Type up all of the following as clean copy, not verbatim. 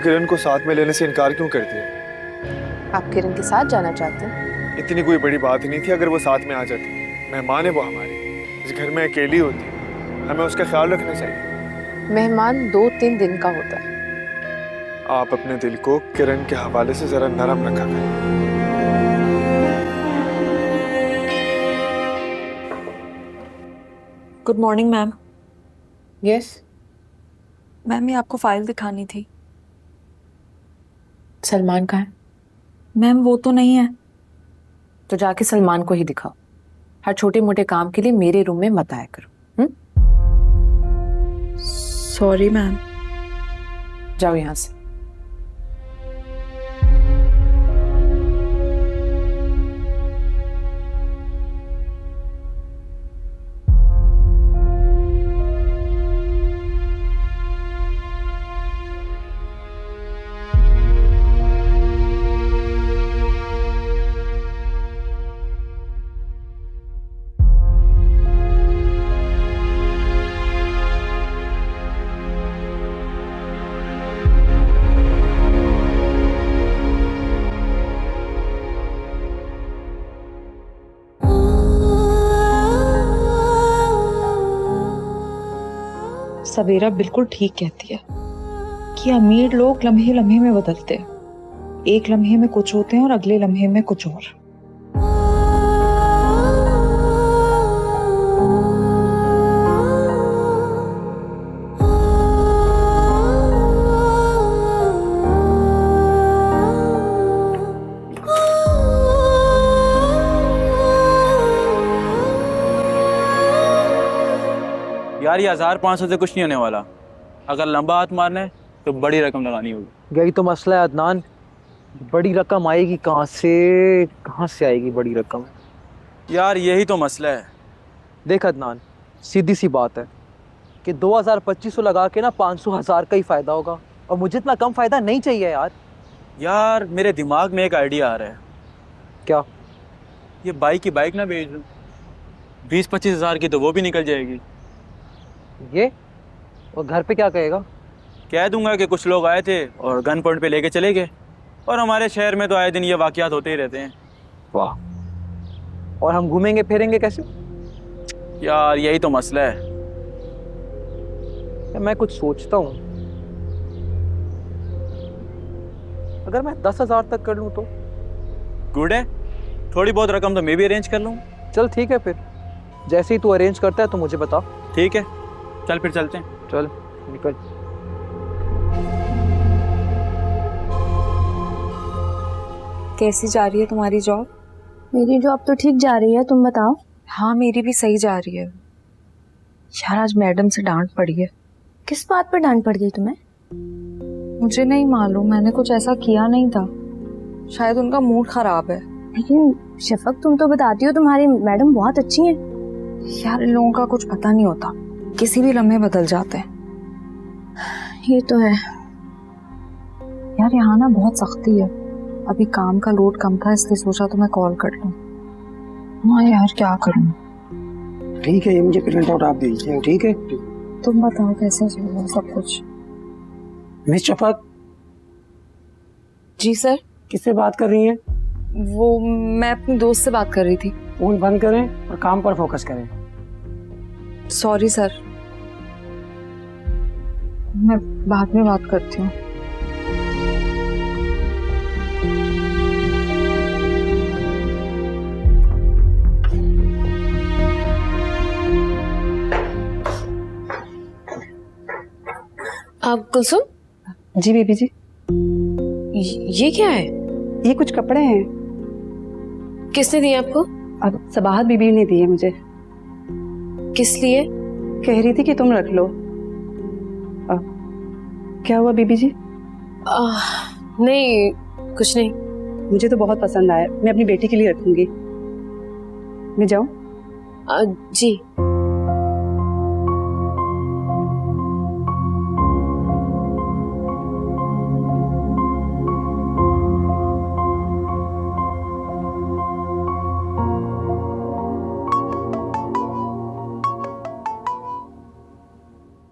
किरण को साथ में लेने से इनकार क्यों कर दिया? आप किरण के साथ जाना चाहते हैं? इतनी कोई बड़ी बात नहीं थी अगर वो साथ में आ जाती। मेहमान है वो हमारी, इस घर में अकेली होती है, हमें उसका ख्याल रखना चाहिए। मेहमान 2-3 दिन का होता है। आप अपने दिल को किरण के हवाले से जरा नरम रखा करें। Good morning ma'am. Yes. Ma'am ये आपको फाइल दिखानी थी। सलमान कहाँ है? मैम वो तो नहीं है। तो जाके सलमान को ही दिखाओ। हर छोटे मोटे काम के लिए मेरे रूम में मत आया करो। Sorry ma'am. जाओ यहाँ से। सवेरा बिल्कुल ठीक कहती है कि अमीर लोग लम्हे लम्हे में बदलते हैं। एक लम्हे में कुछ होते हैं और अगले लम्हे में कुछ और। यार ये 1500 से कुछ नहीं होने वाला। अगर लंबा हाथ मारना है तो बड़ी रकम लगानी होगी। यही तो मसला है अदनान, बड़ी रकम आएगी कहाँ से आएगी बड़ी रकम? यार यही तो मसला है। देख अदनान, सीधी सी बात है कि 2000-2500 लगा के ना 500,000 का ही फायदा होगा, और मुझे इतना कम फायदा नहीं चाहिए यार। यार मेरे दिमाग में एक आइडिया आ रहा है। क्या? ये बाइक की बाइक ना बेच दूं, 20-25 हज़ार की तो वो भी निकल जाएगी। ये और घर पे क्या कहेगा? कह दूंगा कि कुछ लोग आए थे और गन पॉइंट पे लेके चले गए, और हमारे शहर में तो आए दिन ये वाकयात होते ही रहते हैं। वाह। और हम घूमेंगे फिरेंगे कैसे? यार यही तो मसला है। मैं कुछ सोचता हूँ, अगर मैं 10,000 तक कर लूँ तो? गुड है, थोड़ी बहुत रकम तो मैं भी अरेंज कर लूँ। चल ठीक है, फिर जैसे ही तू अरेंज करता है तो मुझे बता। ठीक है, चल फिर चलते हैं। चल निकल। कैसी जा रही है तुम्हारी जॉब? मेरी जॉब तो ठीक जा रही है, तुम बताओ। हाँ मेरी भी सही जा रही है। यार आज मैडम से डांट पड़ी है। किस बात पर डांट पड़ गई तुम्हें? मुझे नहीं मालूम, मैंने कुछ ऐसा किया नहीं था। शायद उनका मूड खराब है। लेकिन शफक तुम तो बताती हो तुम्हारी मैडम बहुत अच्छी हैं। यार इन लोगों का कुछ पता नहीं होता, किसी भी लम्हे बदल जाते हैं। ये तो है। यार यहाँ ना बहुत सख्ती है। अभी काम का लोड कम था इसलिए सोचा तो मैं कॉल कर लूं। हाँ यार क्या करूं। ठीक है, ये मुझे प्रिंट आउट आप दे दीजिए। ठीक है, तुम बताओ कैसे चल रहा है सब कुछ? मिस शफक। जी सर। किससे बात कर रही हैं? वो मैं अपनी दोस्त से बात कर रही थी। फोन बंद करें और काम पर फोकस करें। सॉरी सर, मैं बाद में बात करती हूँ। आप कुलसुम? जी बेबी जी। ये क्या है? ये कुछ कपड़े हैं। किसने दिए आपको? अब सबाहत बीबी ने दिए मुझे। किस लिए? कह रही थी कि तुम रख लो। क्या हुआ बीबी जी? नहीं कुछ नहीं। मुझे तो बहुत पसंद आया, मैं अपनी बेटी के लिए रखूंगी। मैं जाऊं? जी।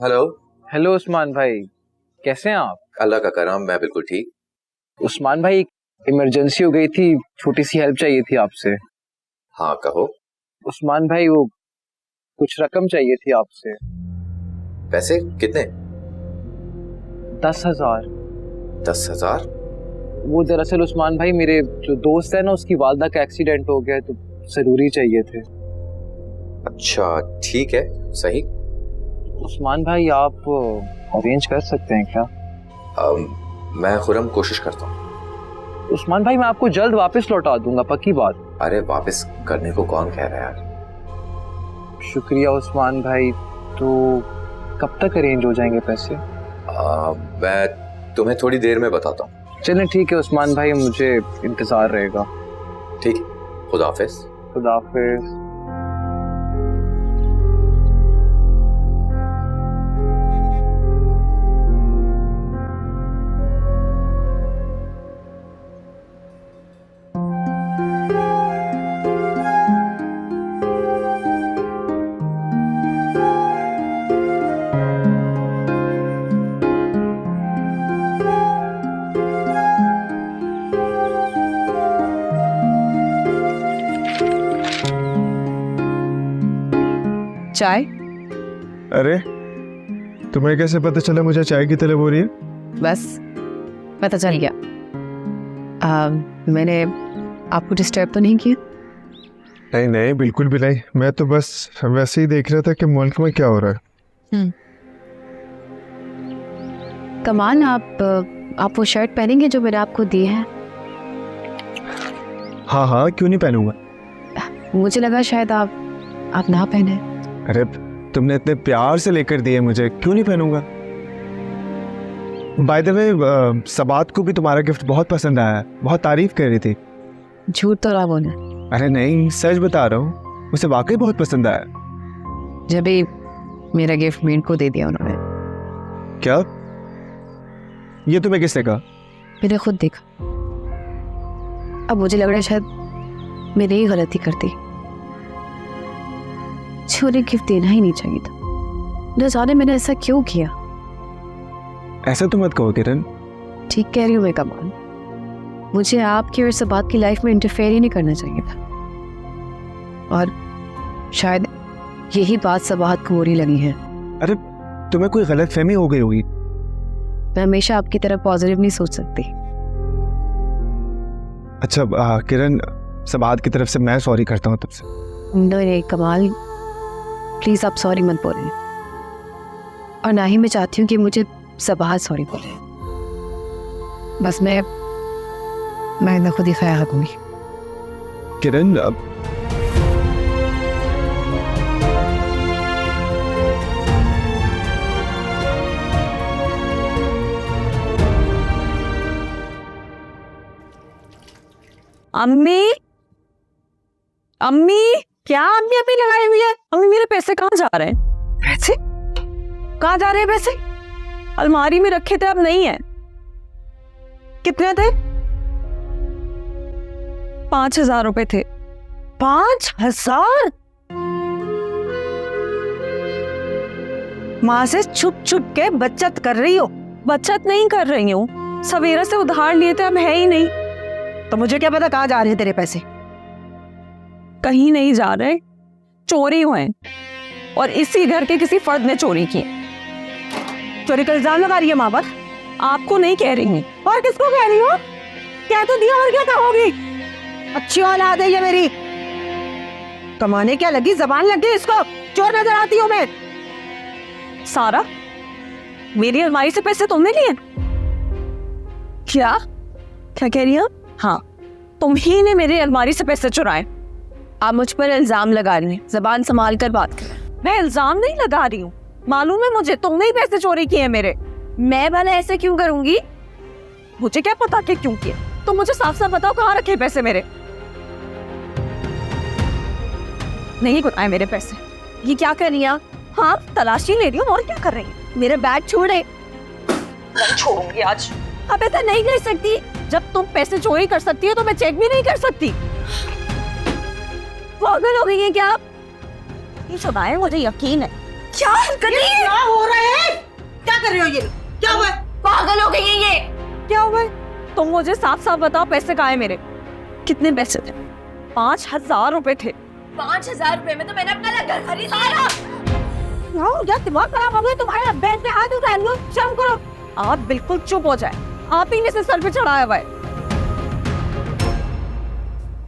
हेलो। हेलो उस्मान भाई, कैसे हैं आप? अल्लाह का करम, मैं बिल्कुल ठीक। उस्मान भाई, इमरजेंसी हो गई थी, छोटी सी हेल्प चाहिए थी आपसे। हाँ कहो। उस्मान भाई, वो कुछ रकम चाहिए थी आपसे। पैसे कितने? 10,000। 10,000? वो दरअसल उस्मान भाई, मेरे जो दोस्त है ना, उसकी वालदा का एक्सीडेंट हो गया, तो जरूरी चाहिए थे। अच्छा ठीक है, सही। उस्मान भाई, आप अरेंज कर सकते हैं क्या? मैं खुरम कोशिश करता हूँ। उस्मान भाई, मैं आपको जल्द वापस लौटा दूंगा, पक्की बात। अरे वापस करने को कौन कह रहा है यार। शुक्रिया उस्मान भाई। तो कब तक अरेंज हो जाएंगे पैसे? मैं तुम्हें थोड़ी देर में बताता हूँ। चलें ठीक है उस्मान भाई, मुझे इंतजार रहेगा। ठीक है, खुदा हाफिज। खुदा हाफिज। चाय? अरे तुम्हें कैसे पता चला मुझे चाय की तलब हो रही है? बस पता चल गया। मैंने आपको डिस्टर्ब तो नहीं किया? नहीं नहीं, बिल्कुल भी नहीं। मैं तो बस वैसे ही देख रहा था कि मुल्क में क्या हो रहा है। कमाल, आप वो शर्ट पहनेंगे जो मैंने आपको दी है? हाँ हाँ, क्यों नहीं पहनूंगा। मुझे लगा शायद आप ना पहने। अरे तुमने इतने प्यार से लेकर दिए मुझे, क्यों नहीं पहनूंगा। बाय द वे, सबात को भी तुम्हारा गिफ्ट बहुत पसंद आया, बहुत तारीफ कर रही थी। झूठ तो ना बोले। अरे नहीं, सच बता रहा हूँ, उसे वाकई बहुत पसंद आया। जब भी मेरा गिफ्ट मीन को दे दिया उन्होंने। क्या? ये तुम्हें किसने कहा? मैंने खुद देखा। अब मुझे लग रहा है शायद मैंने ही गलती कर दी, छोरे गिफ्ट देना ही नहीं चाहिए था। न जाने मैंने ऐसा क्यों किया। ऐसा तो मत कहो किरण। ठीक कह रही हूँ मैं कमाल, मुझे आपकी और सबात की लाइफ में इंटरफेयर ही नहीं करना चाहिए था। और शायद यही बात सबात को बुरी लगी है। अरे तुम्हें कोई गलत फहमी हो गई होगी। मैं हमेशा आपकी तरह पॉजिटिव नहीं सोच सकती। अच्छा किरण, सबात की तरफ से मैं सॉरी करता हूँ तुमसे। नहीं कमाल, प्लीज आप सॉरी मत बोलें, और ना ही मैं चाहती हूँ कि मुझे सबात सॉरी बोले। बस मैं ना खुद ही ख्याल रखूंगी। किरण, अम्मी, अम्मी, क्या अम्मी अम्मी लगाई हुई है? अम्मी मेरे पैसे कहाँ जा रहे हैं? पैसे कहाँ जा रहे हैं? पैसे अलमारी में रखे थे, अब नहीं है। कितने थे? 5,000 रुपए थे। 5,000? माँ से छुप छुप के बचत कर रही हो? बचत नहीं कर रही हूँ, सवेरा से उधार लिए थे, अब है ही नहीं। तो मुझे क्या पता कहाँ जा रहे हैं तेरे पैसे? कहीं नहीं जा रहे, चोरी हुए, और इसी घर के किसी फर्द ने चोरी की। चोरी का इल्जाम लगा रही है माँ पर। आपको नहीं कह रही हूँ, और किसको कह रही हो? क्या तो दिया और क्या कहोगी? अच्छी औलाद है ये मेरी, कमाने क्या लगी, जबान लग गई इसको। चोर नजर आती हूँ मैं? सारा, मेरी अलमारी से पैसे तुमने लिए? क्या क्या कह रही है? हाँ, तुम ही ने मेरी अलमारी से पैसे चुराए। आप मुझ पर इल्जाम लगा रही हैं, जबान संभाल कर बात करें। मैं इल्जाम नहीं लगा रही हूँ, मालूम है मुझे तुमने ही पैसे चोरी किए मेरे। मैं भला ऐसे क्यों करूंगी? मुझे क्या पता कि क्यों किए। तो मुझे साफ साफ बताओ कहाँ रखे पैसे मेरे? नहीं गुनाए मेरे पैसे। ये क्या कर रही है? हाँ, तलाशी ले रही हूँ, और क्या कर रही है? मेरे बैग छोड़े। नहीं छोड़ूंगी आज। अबे तो नहीं कर सकती, जब तुम पैसे चोरी कर सकती हो तो मैं चेक भी नहीं कर सकती। पागल हो गई है क्या आप? ये सुना है, मुझे यकीन है। क्या कर रही है? क्या हो रहा है? क्या कर रही हो? ये क्या हुआ? पागल हो गई है ये। क्या हुआ है? तुम मुझे साफ साफ बताओ, पैसे कहाँ है मेरे? कितने पैसे थे? 5,000 रुपए थे। 5,000 रुपए में तो मैंने अपना घर खरीदा। क्या दिमाग खराब हो गया तुम्हारा? बैठ पे हाथ उठा लो, शर्म करो। आप बिल्कुल चुप हो जाए, आप ही ने से सर पे चढ़ाया हुआ है।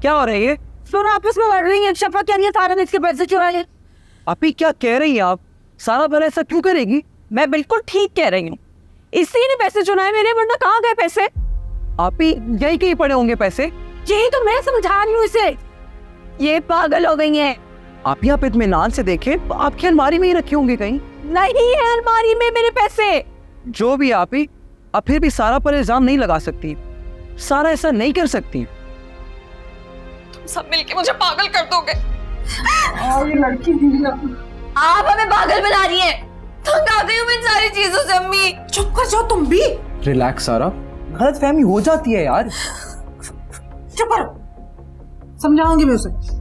क्या हो रही है? सुनो, आपस में लड़ रही है। शफा कह रही है सारा ने इसके पैसे चुराए। आप ही क्या कह रही हैं आप? सारा भला ऐसा क्यों करेगी? मैं बिल्कुल ठीक कह रही हूँ, इसी ने पैसे चुराए मेरे, वरना कहाँ गए पैसे? आप ही यही कहीं पड़े होंगे पैसे। यही तो मैं समझा रही हूँ इसे, ये पागल हो गई है। आप ही आप इत्मीनान से देखें, आपकी अलमारी में ही रखे होंगे कहीं। नहीं है अलमारी में मेरे पैसे। जो भी आप ही, आप फिर भी सारा पर इल्जाम नहीं लगा सकती। सारा ऐसा नहीं कर सकती। तुम सब मिलके मुझे पागल कर दोगे। और ये लड़की भी ना, आप हमें पागल बना रही हैं। तंग आ गई हूँ मैं इन सारी चीजों से अम्मी। चुप कर जाओ तुम भी। रिलैक्स सारा, गलतफहमी हो जाती है यार। चुप करो, समझाऊंगी मैं उसे।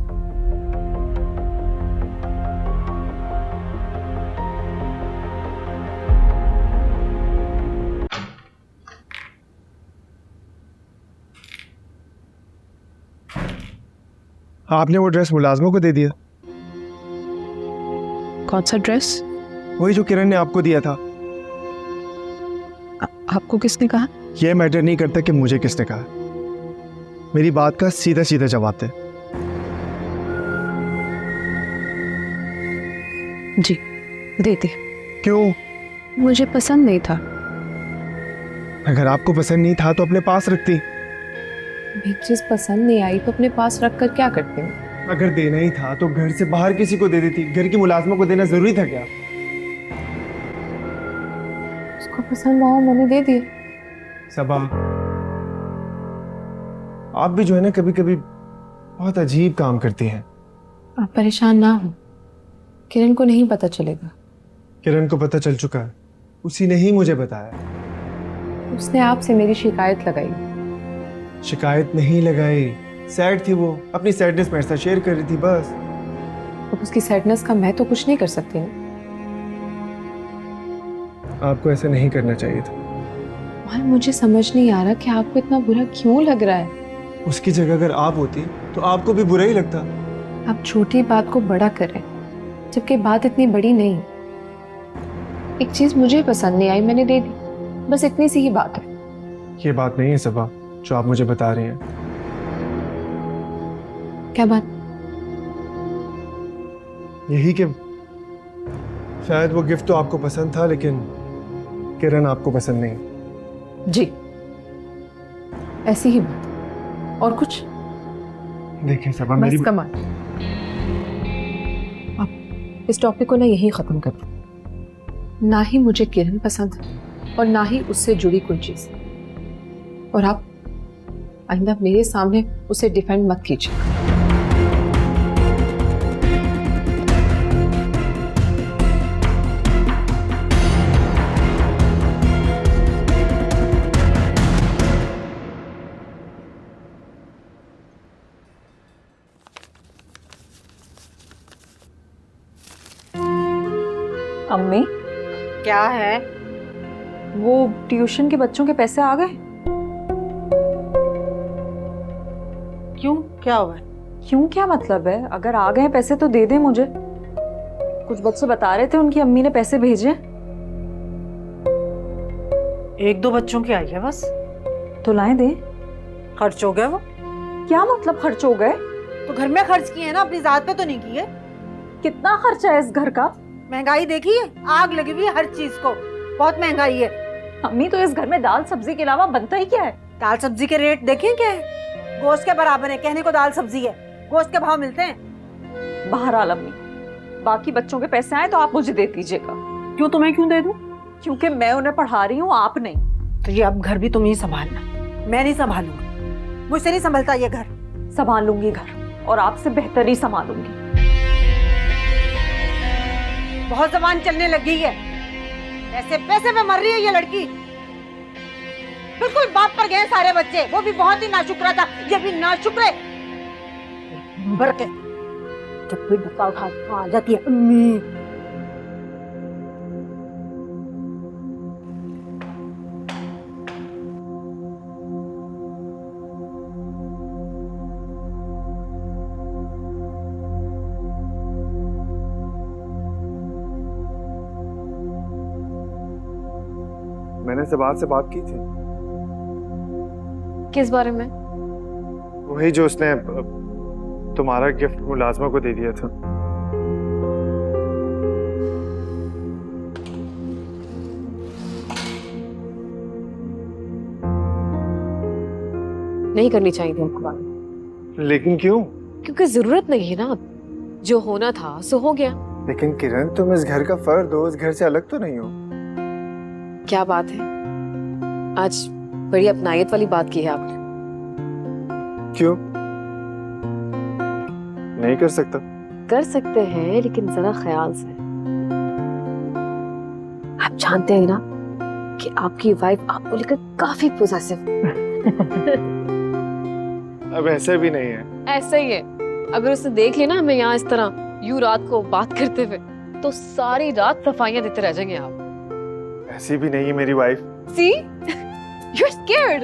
आपने वो ड्रेस मुलाजमों को दे दिया? कौन सा ड्रेस? वही जो किरण ने आपको दिया था। आपको किसने कहा? यह मैटर नहीं करता कि मुझे किसने कहा, मेरी बात का सीधा सीधा जवाब दे। जी देते। क्यों? मुझे पसंद नहीं था। अगर आपको पसंद नहीं था तो अपने पास रखती। एक चीज पसंद नहीं आई तो अपने पास रख कर क्या करते हो? अगर देना ही था तो घर से बाहर किसी को दे देती। घर की मुलाजमों को देना जरूरी था क्या? उसको पसंद आया, मैंने दे दिया। सबा, आप भी जो है ना कभी कभी बहुत अजीब काम करती हैं। आप परेशान ना हो, किरण को नहीं पता चलेगा। किरण को पता चल चुका है, उसी ने ही मुझे बताया। उसने आपसे मेरी शिकायत लगाई। शिकायत नहीं लगाई, सैड थी वो, अपनी सैडनेस मेरे साथ शेयर कर रही थी बस। अब उसकी सैडनेस का मैं तो कुछ नहीं कर सकती हूँ। आपको ऐसा नहीं करना चाहिए था। और मुझे समझ नहीं आ रहा कि आपको इतना बुरा क्यों लग रहा है। उसकी जगह अगर आप होती तो आपको भी बुरा ही लगता। आप छोटी बात को बड़ा कर रहे हैं, जबकि बात इतनी बड़ी नहीं। एक चीज मुझे पसंद नहीं आई, मैंने दे दी, बस इतनी सी ही बात है। ये बात नहीं है सबा जो आप मुझे बता रही हैं। क्या बात? यही कि शायद वो गिफ्ट तो आपको पसंद था लेकिन किरण आपको पसंद नहीं। जी, ऐसी ही बात, और कुछ? देखिए सबा, मेरी बस कमाल। अब इस टॉपिक को ना यही खत्म कर दो। ना ही मुझे किरण पसंद है और ना ही उससे जुड़ी कोई चीज। और आप आइंदा मेरे सामने उसे डिफेंड मत कीजिए। अम्मी, क्या है? वो ट्यूशन के बच्चों के पैसे आ गए? क्यों, क्या हुआ? क्यों क्या मतलब है? अगर आ गए पैसे तो दे दे मुझे। कुछ बच्चे बता रहे थे उनकी अम्मी ने पैसे भेजे। 1-2 बच्चों की आई है बस। तो लाए दे। खर्च हो गए वो। क्या मतलब खर्च हो गए? तो घर में खर्च किए हैं ना, अपनी जात पे तो नहीं किए। कितना खर्चा है इस घर का? महंगाई देखी है, आग लगी हुई है हर चीज को, बहुत महंगाई है। अम्मी, तो इस घर में दाल सब्जी के अलावा बनता ही क्या है? दाल सब्जी के रेट देखें क्या है? गोश्त के बराबर है, कहने को दाल सब्जी है, गोश्त के भाव मिलते हैं। बहरहाल अम्मी, बाकी बच्चों के पैसे आए तो आप मुझे दे दीजिएगा। क्यों, तुम्हें क्यों दे दूं? क्योंकि मैं उन्हें पढ़ा रही हूँ, आप नहीं। तो ये अब घर भी तुम ही संभालना, मैं नहीं संभालूंगी। मुझसे नहीं संभलता ये घर। संभाल लूंगी घर, और आपसे बेहतर ही संभालूंगी। बहुत जबान चलने लग गई है, ऐसे पैसे पे मर रही है ये लड़की। बिल्कुल बाप पर गए सारे बच्चे, वो भी बहुत ही नाशुक्रा था, ये भी नाशुक्र है। नंबर के जब भी धक्का उठा आ जाती है अम्मी। मैंने सबात से बात की थी। किस बारे में? वही जो उसने तुम्हारा गिफ्ट मुलाजमा को दे दिया था। नहीं करनी चाहिए थी आपको बात। लेकिन क्यों? क्योंकि जरूरत नहीं है ना, जो होना था सो हो गया। लेकिन किरण, तुम इस घर का फर्द हो, इस घर से अलग तो नहीं हो। क्या बात है, आज बड़ी अपनायत वाली बात की है आपने। क्यों नहीं कर सकता? कर सकते हैं, लेकिन जरा ख्याल से। आप जानते हैं ना कि आपकी वाइफ आपको लेकर काफी पोजेसिव। अब ऐसे भी नहीं है। ऐसा ही है। अगर उसने देख लिया ना हमें यहाँ इस तरह यूं रात को बात करते हुए, तो सारी रात सफाइयां देते रह जाएंगे आप। ऐसी भी नहीं है मेरी wife. See? You're scared.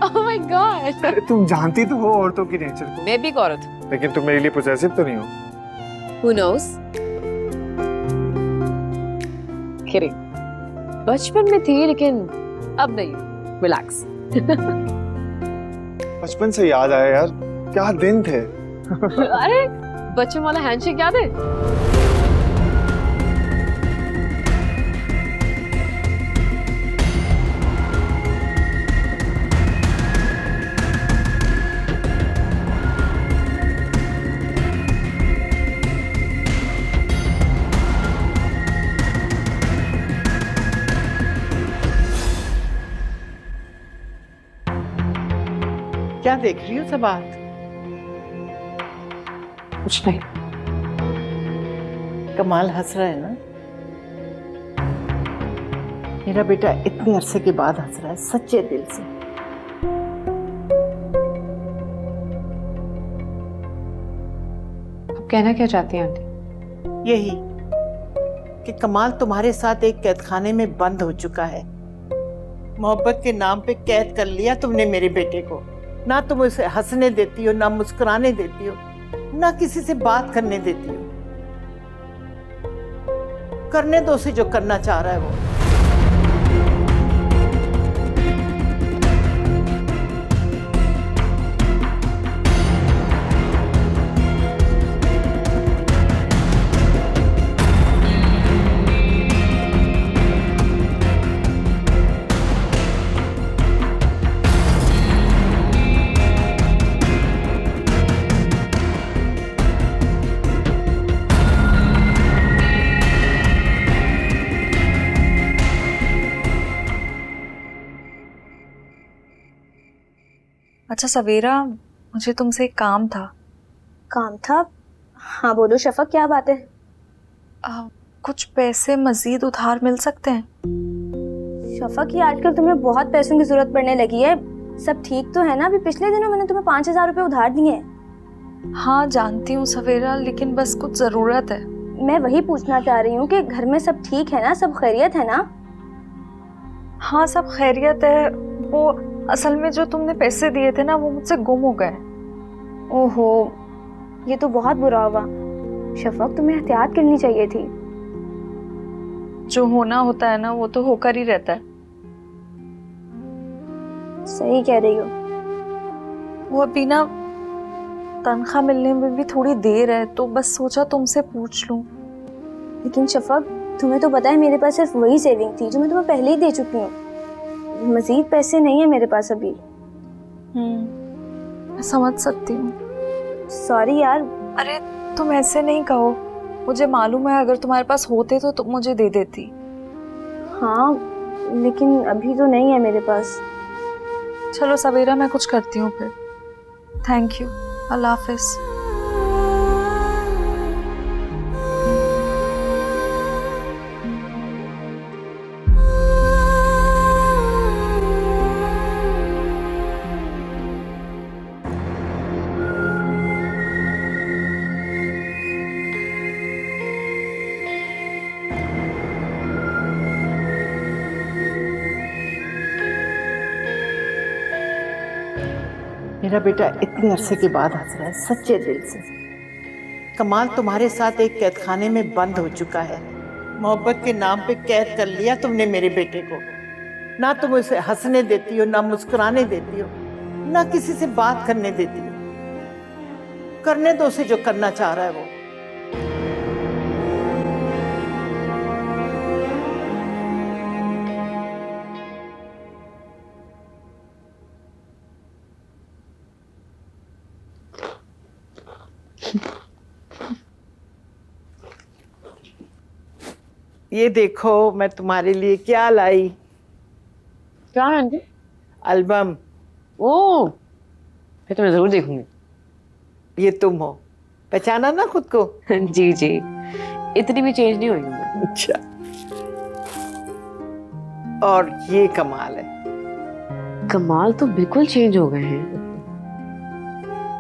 Oh my God. अरे तुम जानती तो हो औरतों की नेचर को। मैं भी एक औरत हूँ। लेकिन तुम मेरे लिए पोजेसिव तो नहीं हो। Who knows? Kidding. बचपन में थी, लेकिन अब नहीं। Relax. बचपन से याद आया यार, क्या दिन थे। अरे बच्चों वाला हैंडशेक याद है? क्या देख रही हो सबात? कुछ नहीं। कमाल हंस रहा है ना? मेरा बेटा इतने अरसे के बाद हंस रहा है, सच्चे दिल से। आप कहना क्या चाहती हैं आंटी? यही कि कमाल तुम्हारे साथ एक कैदखाने में बंद हो चुका है। मोहब्बत के नाम पे कैद कर लिया तुमने मेरे बेटे को। ना तुम उसे हंसने देती हो, ना मुस्कुराने देती हो, ना किसी से बात करने देती हो। करने दो उसे जो करना चाह रहा है वो। अच्छा सवेरा, मुझे तुमसे एक काम था। काम था? हाँ बोलो शफक, क्या बात है? कुछ पैसे मजीद उधार मिल सकते हैं? शफक, ये आजकल तुम्हें बहुत पैसों की जरूरत पड़ने लगी है। सब ठीक तो है ना? अभी पिछले दिनों मैंने तुम्हें 5,000 रुपए उधार दिए हैं। हाँ जानती हूँ सवेरा, लेकिन बस कुछ जरूरत है। मैं वही पूछना चाह रही हूँ कि घर में सब ठीक है ना, सब खैरियत है ना? हाँ सब खैरियत है। वो असल में जो तुमने पैसे दिए थे ना, वो मुझसे गुम हो गए। ओहो, ये तो बहुत बुरा हुआ। शफक, तुम्हें एहतियात करनी चाहिए थी। जो होना होता है ना, वो तो होकर ही रहता है। सही कह रही हो। वो अभी ना तनख्वाह मिलने में भी थोड़ी देर है, तो बस सोचा तुमसे पूछ लूं। लेकिन शफक, तुम्हें तो पता है मेरे पास सिर्फ वही सेविंग थी जो मैं तुम्हें पहले ही दे चुकी हूँ। मजीद पैसे नहीं है मेरे पास अभी। मैं समझ सकती हूँ। सॉरी यार। अरे तुम ऐसे नहीं कहो, मुझे मालूम है अगर तुम्हारे पास होते तो तुम मुझे दे देती। हाँ लेकिन अभी तो नहीं है मेरे पास। चलो सवेरा, मैं कुछ करती हूँ फिर। थैंक यू, अल्लाह हाफिज। मेरा बेटा इतने अरसे के बाद हंस रहा है, सच्चे दिल से। कमाल तुम्हारे साथ एक कैदखाने में बंद हो चुका है। मोहब्बत के नाम पे कैद कर लिया तुमने मेरे बेटे को। ना तुम उसे हंसने देती हो, ना मुस्कुराने देती हो, ना किसी से बात करने देती हो। करने दो उसे जो करना चाह रहा है वो। ये देखो मैं तुम्हारे लिए क्या लाई। क्या है आंटी? एल्बम। ओह, फिर तो मैं जरूर देखूंगी। ये तुम हो, पहचाना ना खुद को? जी जी, इतनी भी चेंज नहीं हुई हूँ मैं। अच्छा। और ये कमाल है। कमाल तो बिल्कुल चेंज हो गए हैं।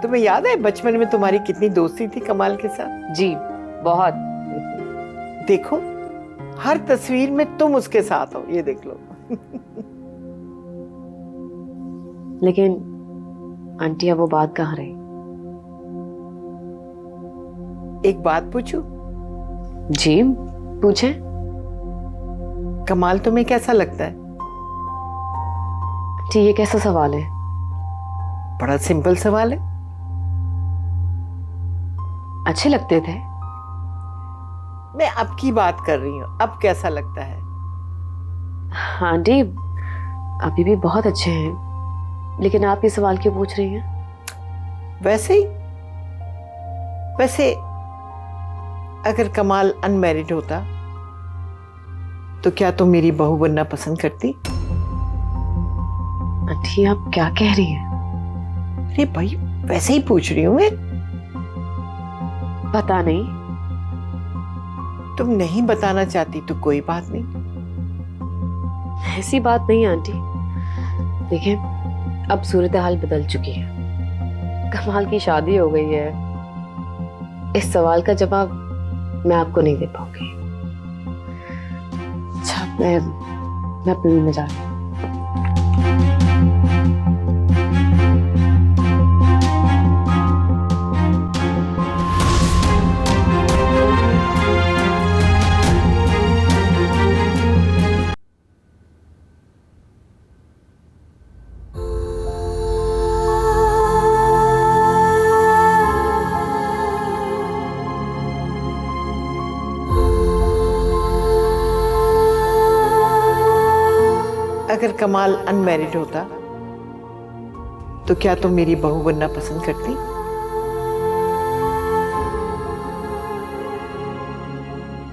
तुम्हें याद है बचपन में तुम्हारी कितनी दोस्ती थी कमाल के साथ? जी बहुत। देखो हर तस्वीर में तुम उसके साथ हो, ये देख लो। लेकिन आंटी अब वो बात कहाँ रही? एक बात पूछूं? जी पूछें। कमाल तुम्हें कैसा लगता है? जी ये कैसा सवाल है? बड़ा सिंपल सवाल है। अच्छे लगते थे। मैं अब की बात कर रही हूँ, अब कैसा लगता है? आंटी अभी भी बहुत अच्छे हैं, लेकिन आप ये सवाल क्यों पूछ रही हैं? वैसे ही। वैसे अगर कमाल अनमैरिड होता तो क्या तुम मेरी बहू बनना पसंद करती? आंटी आप क्या कह रही हैं? अरे भाई वैसे ही पूछ रही हूँ मैं। पता नहीं। तुम नहीं बताना चाहती तो कोई बात नहीं। ऐसी बात नहीं आंटी। देखिए अब सूरत हाल बदल चुकी है, कमाल की शादी हो गई है। इस सवाल का जवाब मैं आपको नहीं दे पाऊंगी। अच्छा मैं अपने रूम में जा रही हूँ। अगर कमाल अनमैरिड होता तो क्या तुम मेरी बहू बनना पसंद करती?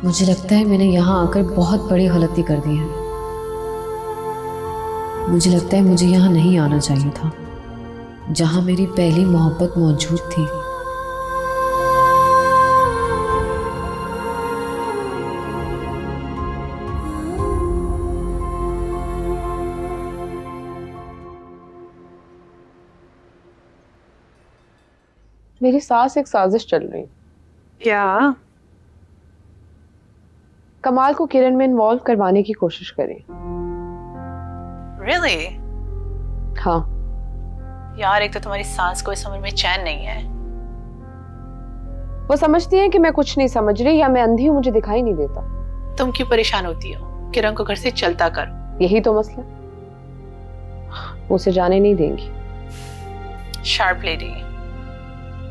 मुझे लगता है मैंने यहाँ आकर बहुत बड़ी गलती कर दी है। मुझे लगता है मुझे यहाँ नहीं आना चाहिए था, जहाँ मेरी पहली मोहब्बत मौजूद थी। मेरी सास एक साजिश चल रही। क्या? कमाल को किरण में इन्वॉल्व करवाने की कोशिश करें। Really? हाँ यार एक तो तुम्हारी सास को इस उम्र में चैन नहीं है। वो समझती है कि मैं कुछ नहीं समझ रही या मैं अंधी हूँ, मुझे दिखाई नहीं देता। तुम क्यों परेशान होती हो? किरण को घर से चलता करो। यही तो मसला, वो उसे जाने नहीं देंगी। Sharp lady.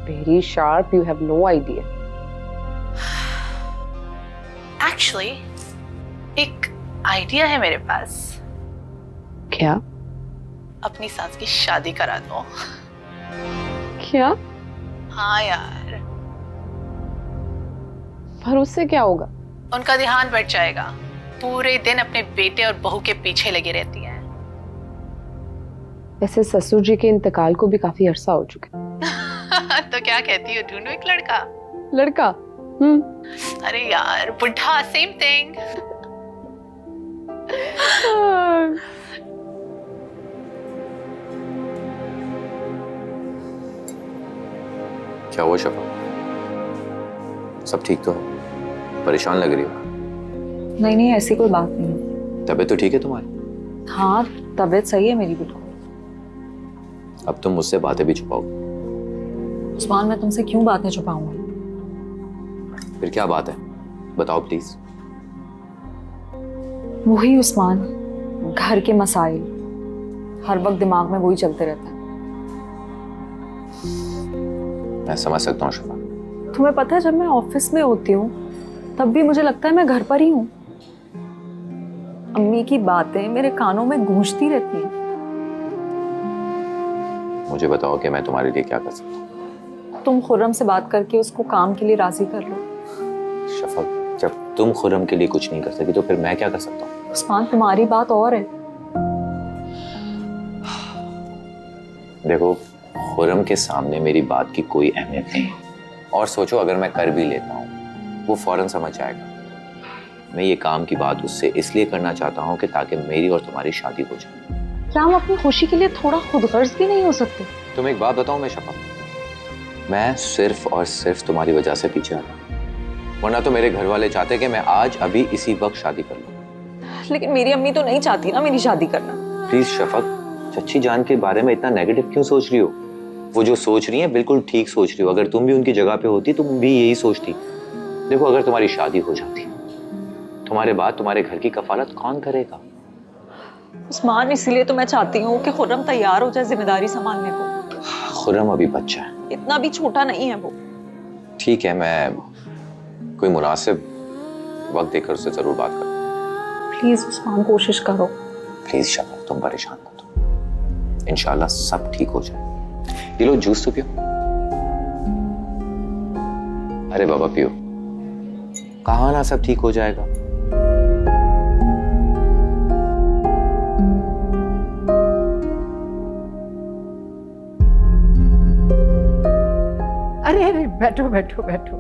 Very sharp, you have no idea. Actually एक आइडिया है मेरे पास। क्या? अपनी सास की शादी करा दो। क्या? हाँ यार। पर उससे क्या होगा? उनका ध्यान बढ़ जाएगा, पूरे दिन अपने बेटे और बहू के पीछे लगी रहती है। वैसे ससुर जी के इंतकाल को भी काफी अरसा हो चुका है। तो क्या कहती हो, ढूंढो एक लड़का। लड़का? अरे यार बुढ़ा, सेम थिंग। क्या हुआ शफा? सब ठीक तो है? परेशान लग रही हो? नहीं नहीं ऐसी कोई बात नहीं। तबीयत तो ठीक है तुम्हारी? हाँ तबीयत सही है मेरी बिल्कुल। अब तुम मुझसे बातें भी छुपाओगे? उस्मान मैं तुमसे क्यों बातें छुपाऊंगी? फिर क्या बात है, बताओ प्लीज। वही उस्मान, घर के मसाइल, हर वक्त दिमाग में वही चलते रहता है। मैं समझ सकता हूँ शफा। तुम्हें पता है, जब मैं ऑफिस में होती हूँ तब भी मुझे लगता है मैं घर पर ही हूँ। अम्मी की बातें मेरे कानों में गूंजती रहती हैं। मुझे बताओ कि मैं तुम्हारे लिए क्या कर सकता हूँ। तुम खुर्रम से बात करके उसको काम के लिए राजी कर लो। शफा, जब तुम खुर्रम के लिए कुछ नहीं कर सकी तो फिर मैं क्या कर सकता हूँ? उस्मान, तुम्हारी बात और है। देखो, खुर्रम के सामने मेरी बात की कोई अहमियत नहीं है। और सोचो, अगर मैं कर भी लेता हूँ वो फौरन समझ जाएगा। मैं ये काम की बात उससे इसलिए करना चाहता हूँ कि ताकि मेरी और तुम्हारी शादी हो जाए। क्या हम अपनी खुशी के लिए थोड़ा खुदगर्ज भी नहीं हो सकते? तुम एक बात बताऊं मैं शफा, मैं सिर्फ और सिर्फ तुम्हारी वजह से पीछे आ रहा हूं, वरना तो मेरे घर वाले चाहते कि मैं आज अभी इसी वक्त शादी कर लूं। लेकिन मेरी अम्मी तो नहीं चाहती ना मेरी शादी करना। प्लीज शफक, चच्ची जान के बारे में इतना नेगेटिव क्यों सोच रही हो? वो जो सोच रही है बिल्कुल ठीक सोच रही हो। अगर तुम भी उनकी जगह पे होती तुम भी यही सोचती। देखो, अगर तुम्हारी शादी हो जाती, तुम्हारे बाद तुम्हारे घर की कफालत कौन करेगा? उस्मान, इसीलिए तो मैं चाहती हूँ कि खुर्रम तैयार हो जाए जिम्मेदारी संभालने को। खुर्रम अभी बच्चा है, इतना भी छोटा नहीं है वो। ठीक है, मैं कोई मुनासिब वक्त देकर उससे जरूर बात करूँ। प्लीज उस्मान, कोशिश करो। प्लीज शफक, तुम परेशान मत हो, इंशाल्लाह सब ठीक हो जाए। ये लो जूस तो पियो। अरे बाबा पियो, कहा ना सब ठीक हो जाएगा। अरे अरे, बैठो बैठो बैठो।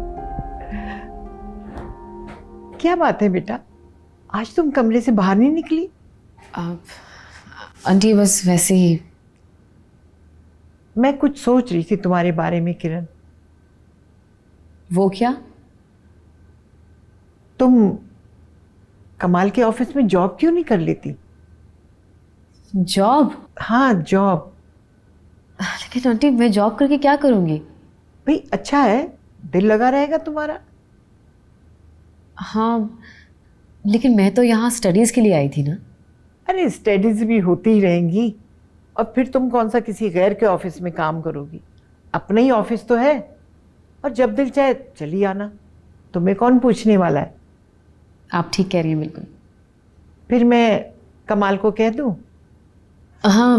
क्या बात है बेटा, आज तुम कमरे से बाहर नहीं निकली? आंटी बस वैसे ही। मैं कुछ सोच रही थी तुम्हारे बारे में किरण। वो क्या? तुम कमाल के ऑफिस में जॉब क्यों नहीं कर लेती? जॉब? हाँ, जॉब। लेकिन आंटी मैं जॉब करके क्या करूंगी? भाई अच्छा है, दिल लगा रहेगा तुम्हारा। हाँ, लेकिन मैं तो यहाँ स्टडीज के लिए आई थी ना। अरे स्टडीज भी होती ही रहेंगी, और फिर तुम कौन सा किसी गैर के ऑफिस में काम करोगी? अपना ही ऑफिस तो है, और जब दिल चाहे चली आना, तुम्हें कौन पूछने वाला है। आप ठीक कह रही हैं बिल्कुल। फिर मैं कमाल को कह दूं? हाँ,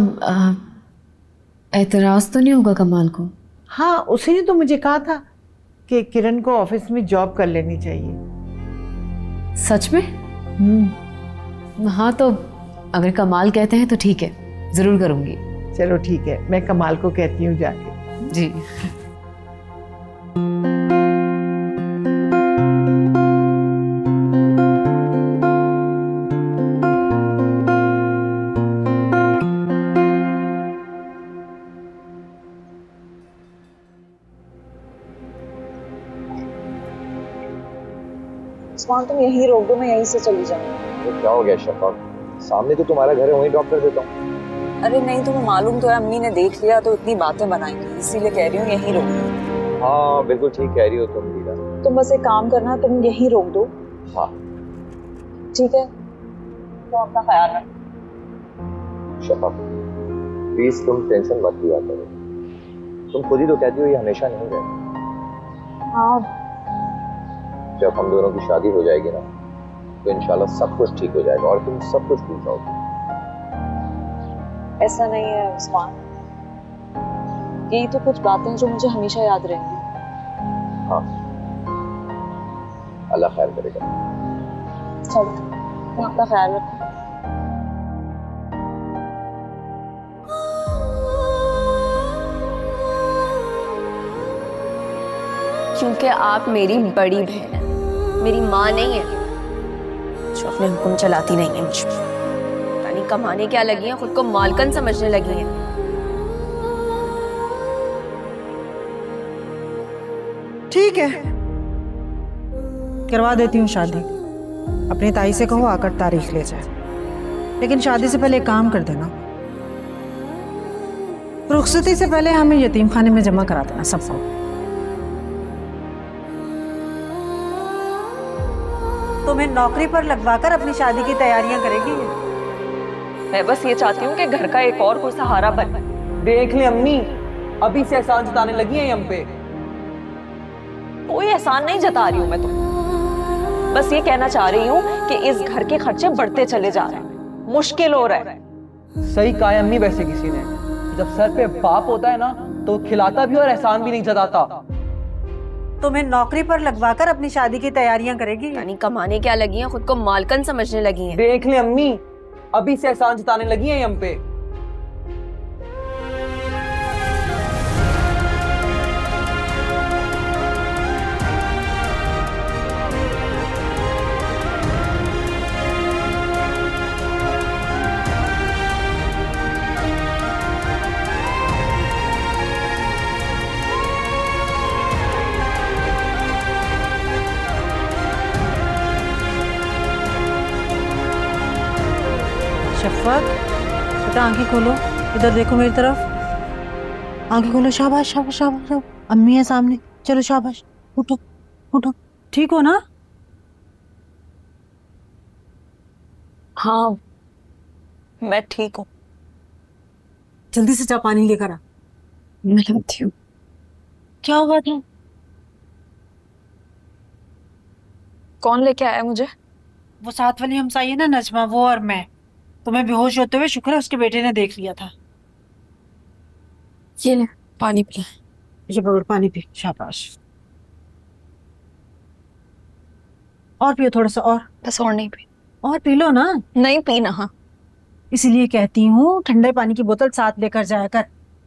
एतराज तो नहीं होगा कमाल को? हाँ, उसी ने तो मुझे कहा था कि किरण को ऑफिस में जॉब कर लेनी चाहिए। सच में? हाँ, तो अगर कमाल कहते हैं तो ठीक है, जरूर करूंगी। चलो ठीक है, मैं कमाल को कहती हूँ जाके। जी। उस्मान, तुम यहीं रोक दो, मैं यहीं से चली जाऊंगी। तो क्या हो गया शफक, सामने तो तुम्हारा घर है, वहीं ड्रॉप कर देता हूँ। अरे नहीं, तुम्हें मालूम तो है अम्मी ने देख लिया तो इतनी बातें बनाएंगी, इसीलिए कह रही हूँ यहीं रोक दो। हाँ बिल्कुल ठीक कह रही हो तुम मीरा। तुम बस एक काम करना, तुम यहीं रोक दो। हाँ ठीक है, तो अपना ख्याल रखो। शफक प्लीज तुम टेंशन मत लिया करो, तुम खुद ही तो कहती हो ये हमेशा नहीं रहता। हाँ, जब हम दोनों की शादी हो जाएगी ना तो इंशाल्लाह सब कुछ ठीक हो जाएगा और तुम सब कुछ भूल जाओगे। ऐसा नहीं है उस्मान, यही तो कुछ बातें हैं जो मुझे हमेशा याद रहेंगी। हाँ, अल्लाह खैर करेगा। चलो, तुम अपना ख्याल रखो। क्योंकि आप मेरी बड़ी बहन है, मेरी माँ नहीं है जो अपने हुक्म चलाती नहीं है मुझ पर। पता नहीं कमाने क्या लगी हैं, खुद को मालकन समझने लगी हैं। ठीक है, करवा देती हूँ शादी। अपनी ताई से कहो आकर तारीख ले जाए, लेकिन शादी से पहले एक काम कर देना, रुखसती से पहले हमें यतीम खाने में जमा करा देना सबको। तुम्हें नौकरी पर लगवाकर अपनी शादी की तैयारियां करेगी। मैं बस ये चाहती हूँ कि घर का एक और कोई सहारा बने। देख ले अम्मी, अभी से एहसान जताने लगी है हम पे। कोई एहसान नहीं जता रही हूँ मैं तो, बस ये कहना चाह रही हूँ कि इस घर के खर्चे बढ़ते चले जा रहे हैं, मुश्किल हो रहा है। सही कहा है अम्मी वैसे किसी ने, जब सर पे बाप होता है ना तो खिलाता भी और एहसान भी नहीं जताता। तुम्हें नौकरी पर लगवाकर अपनी शादी की तैयारियां करेगी। यानी कमाने क्या लगी हैं, खुद को मालकन समझने लगी हैं। देख ले अम्मी, अभी से एहसान जताने लगी है हम पे। शफक, बेटा आंखें खोलो, इधर देखो मेरी तरफ। आंखें खोलो, शाबाश शाबाश शाबाश शाबाश। अम्मी है सामने, चलो शाबाश, उठो उठो। ठीक हो ना? हाँ मैं ठीक हूँ। जल्दी से चाय पानी लेकर आ। मैं लाती हूँ। क्या हुआ था? कौन लेके आया मुझे? वो साथ वाली हमसाई है ना नजमा, वो और मैं। तुम्हें बेहोश होते हुए शुक्र है उसके बेटे ने देख लिया था। ये ले पानी पिला। ये बगैर पानी पी, शाबाश। और पियो थोड़ा सा और। बस और नहीं पी। और पी लो ना। नहीं पीना। हाँ इसीलिए कहती हूँ ठंडे पानी की बोतल साथ लेकर जाया कर।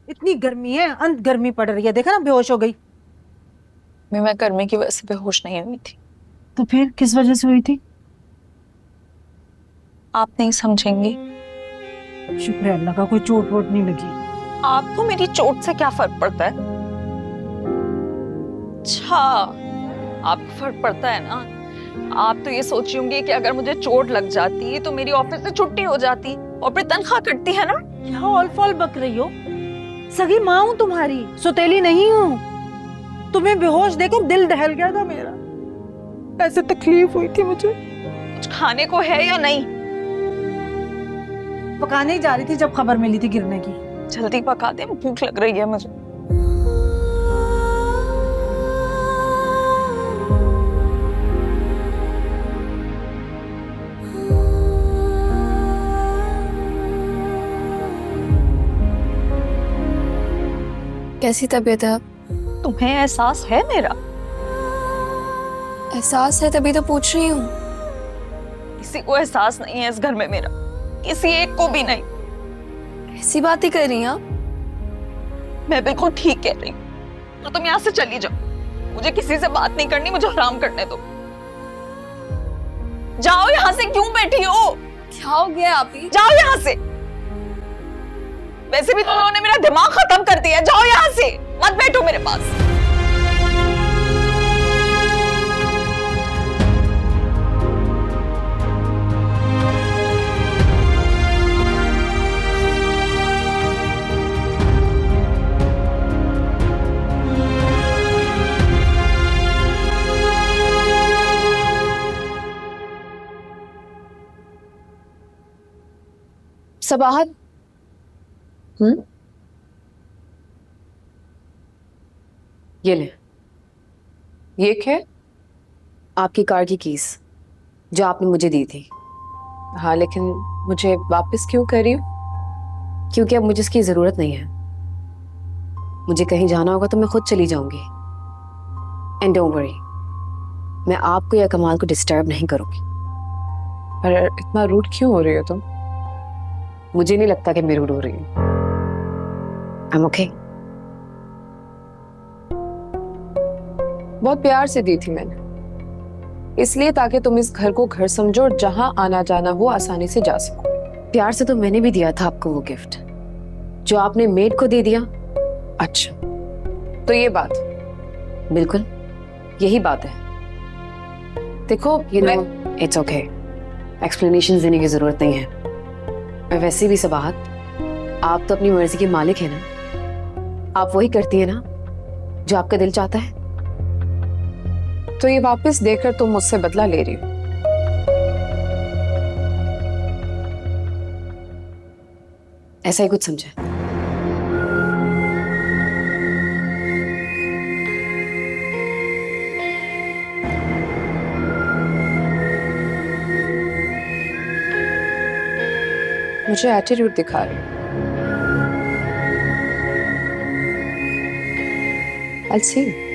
इतनी गर्मी है, अंत गर्मी पड़ रही है, देखा ना बेहोश हो गई। मैं गर्मी की वजह से बेहोश नहीं हुई थी। तो फिर किस वजह से हुई थी? आप नहीं समझेंगी। शुक्र है अल्लाह का कोई चोट वोट नहीं लगी। आपको मेरी चोट से क्या फर्क पड़ता है? अच्छा आपको फर्क पड़ता है ना। आप तो ये सोची होंगी कि अगर मुझे चोट लग जाती तो मेरी ऑफिस से छुट्टी हो जाती और फिर तनख्वाह कटती है ना। क्या ऑल फॉल बक रही हो? सगी माँ हूँ तुम्हारी, सुतेली नहीं हूँ। तुम्हें बेहोश देखकर दिल दहल गया था मेरा। ऐसे तकलीफ हुई थी मुझे। कुछ खाने को है या नहीं? पकाने ही जा रही थी जब खबर मिली थी गिरने की। जल्दी पका दे, भूख लग रही है मुझे। कैसी तबीयत है अब? तुम्हें एहसास है मेरा? एहसास है तभी तो पूछ रही हूँ। किसी को एहसास नहीं है इस घर में मेरा, किसी एक को भी नहीं। ऐसी बात ही कर रही हैं आप? मैं बिल्कुल ठीक कह रही हूँ। तो तुम यहाँ से चली जाओ, मुझे किसी से बात नहीं करनी, मुझे आराम करने दो। जाओ यहाँ से, क्यों बैठी हो? क्या हो गया आप ही? जाओ यहाँ से। वैसे भी तुम लोगों ने मेरा दिमाग खत्म कर दिया। जाओ यहाँ से, मत बैठो मेरे पास। सबाहत, ये ले। ये क्या? आपकी कार की कीज जो आपने मुझे दी थी। हाँ लेकिन मुझे वापस क्यों कर रही हो? क्योंकि अब मुझे इसकी जरूरत नहीं है। मुझे कहीं जाना होगा तो मैं खुद चली जाऊंगी। एंड डोंट वरी, मैं आपको या कमाल को डिस्टर्ब नहीं करूंगी। पर इतना रूड क्यों हो रही हो तुम? मुझे नहीं लगता कि मैं रूड हो रही हूँ। I'm okay. बहुत प्यार से दी थी मैंने, इसलिए ताकि तुम इस घर को घर समझो और जहां आना जाना हो आसानी से जा सको। प्यार से तो मैंने भी दिया था आपको वो गिफ्ट जो आपने मेड को दे दिया। अच्छा तो ये बात? बिल्कुल यही बात है। देखो you know it's okay, explanation देने की जरूरत नहीं है। और वैसे भी सबाहत, आप तो अपनी मर्जी के मालिक हैं ना। आप वही करती है ना जो आपका दिल चाहता है। तो ये वापस देकर तुम मुझसे बदला ले रही हो? ऐसा ही कुछ समझा। मुझे एटीट्यूड दिखा रहे I'll see.